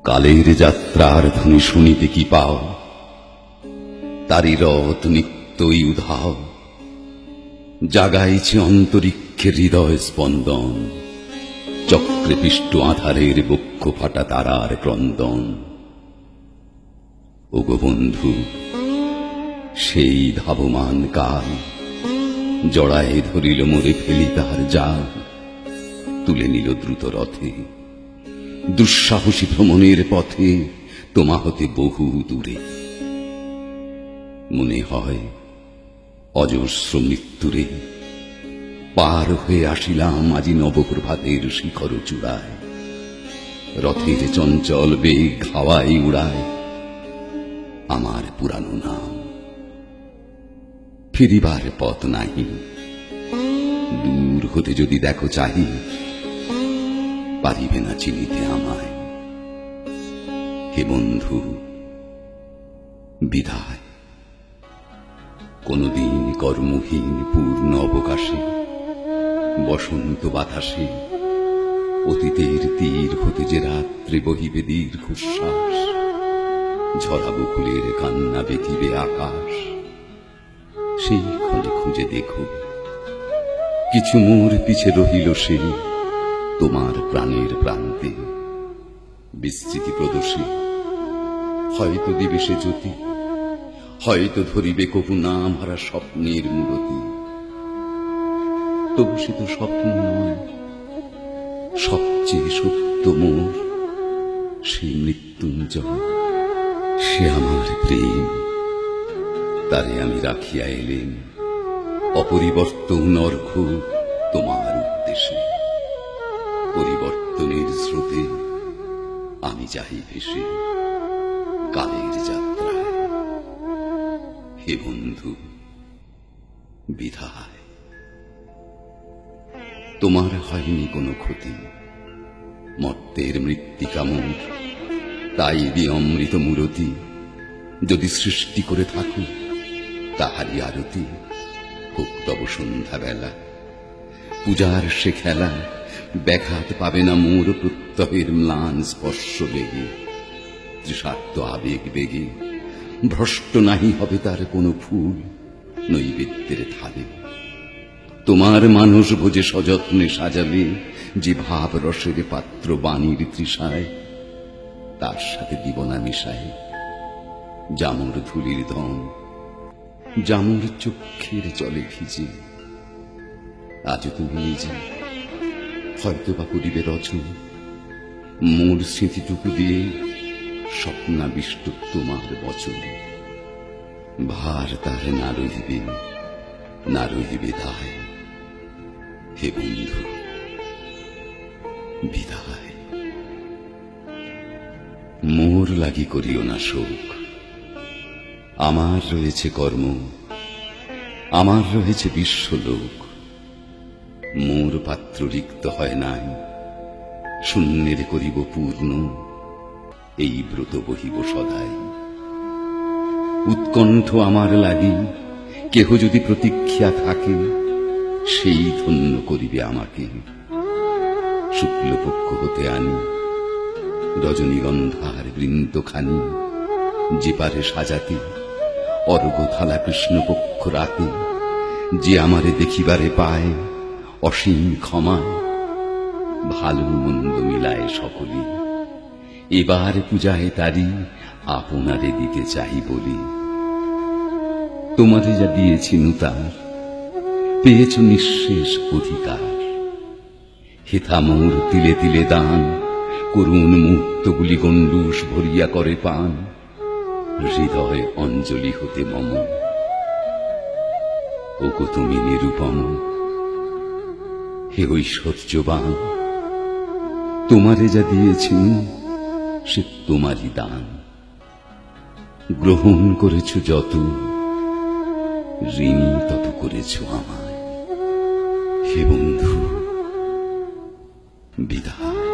কালের যাত্রার ধ্বনি শুনিতে কি পাও, তারি রথ নিত্যই উধাও, জাগাইছে অন্তরিক্ষের হৃদয় স্পন্দন, চক্রে পিষ্ট আধারের বক্ষ ফাটা তারার ক্রন্দন। ওগো বন্ধু, সেই ধাবমান কাল জড়ায় ধরিল মোরে ফেলি তাহার জাল, তুলে নিল দ্রুত রথে দুঃসাহসী ভ্রমণের পথে, তোমা হতে বহু দূরে। মনে হয় অজস্র মৃত্যুরে পার হয়ে আসিলাম আজি নবপ্রভাতের শিখর চূড়ায়। রথের চঞ্চল বেগ হাওয়ায় উড়ায় আমার পুরানো নাম। ফিরিবার পথ নাহি, দূর হতে যদি দেখো চাহি, পারিবে না চিনিতে আমায়। হে বন্ধু, বিদায়। কোনদিন কর্মহীন পূর্ণ অবকাশে, বসন্ত বাতাসে, অতীতের তীর হতে যে রাত্রে বহিবে দীর্ঘশ্বাস, ঝরা বকুলের কান্না বেঁধিবে আকাশ। সেই ক্ষণে খুঁজে দেখো, কিছু মোর পিছে রহিল সে তোমার প্রাণের প্রান্তে। বিস্মৃতি প্রদোষে হয়তো দিবে সে জ্যোতি, হয়তো ধরিবে কবু নাম হারা স্বপ্নের মূরতি। তবু সে তো স্বপ্ন নয়, সবচেয়ে সত্য মোর সেই মৃত্যুঞ্জয়। সে আমার প্রেম, তারে আমি রাখিয়া এলেম অপরিবর্তন অর্ঘ তোমার উদ্দেশ্যে। পরিবর্তনের স্রোতে আমি যাই ভেসে কালের যাত্রায়। হে বন্ধু, বিদায়। তোমার হয়নি কোনো ক্ষতি, মর্তের মৃত্তিকা মোর, তাই দি অমৃত মূরতি। যদি সৃষ্টি করে থাকো তাহারই আরতি, হোক তব সন্ধ্যা বেলা। পূজার সে খেলা ব্যাঘাত পাবে না মোর প্রত্যহের ম্লান স্পর্শ লেগে। তৃষার্ত আবেগ বেগে ভ্রষ্ট নাহি হবে তার কোনো ফুল নৈবেদ্যের থালে। তোমার মানস ভোজে সযত্নে সাজালে যে ভাব রসের পাত্র বাণীর তৃষায়, তার সাথে দিব না মিশায় জামুর ধুলির ধন, জামুর চক্ষের জলে ভিজে। আজ তুমি নিজে হয়তো বা করিবে রচন, মোর স্মৃতিটুকু দিয়ে স্বপ্নাবিষ্ট তোমার বচন। ভার তার না রহিবে, না রহিবে দায়। হে বন্ধু, বিদায়। মোর লাগি করিও না শোক, আমার রয়েছে কর্ম, আমার রয়েছে বিশ্বলোক। মোর পাত্র রিক্ত হয় নাই, শূন্যের করিব পূর্ণ, এই ব্রত বহিব সদাই। উৎকণ্ঠ আমার লাগি কেহ যদি প্রতীক্ষা থাকে, সেই ধন্য করিবে আমাকে। শুক্লপক্ষ হতে আনি রজনীগন্ধার বৃন্তখানি, যে পারে সাজাতে অর্ঘ্যথালা কৃষ্ণপক্ষ রাতে। যে আমারে দেখিবারে পায় অসীম ক্ষমায়, ভালো মন্দ মিলায় সকলে। এবার পূজায় তারি আপনারে দিতে চাই বলি। তোমারে যা দিয়েছি নুতার, পেয়েছ নিঃশেষ অধিকার। হেথা মোর তিলে তিলে দান, করুণ মুহূর্তগুলি গণ্ডূষ ভরিয়া করে পান। হৃদয় অঞ্জলি হতে মম, ওগো তুমি নিরূপম। হে ঐশ্বর্যবান, তোমারে যা দিয়েছি সে তোমারই দান। গ্রহণ করেছ যত, ঋণী তত করেছ আমায়। হে বন্ধু, বিদায়।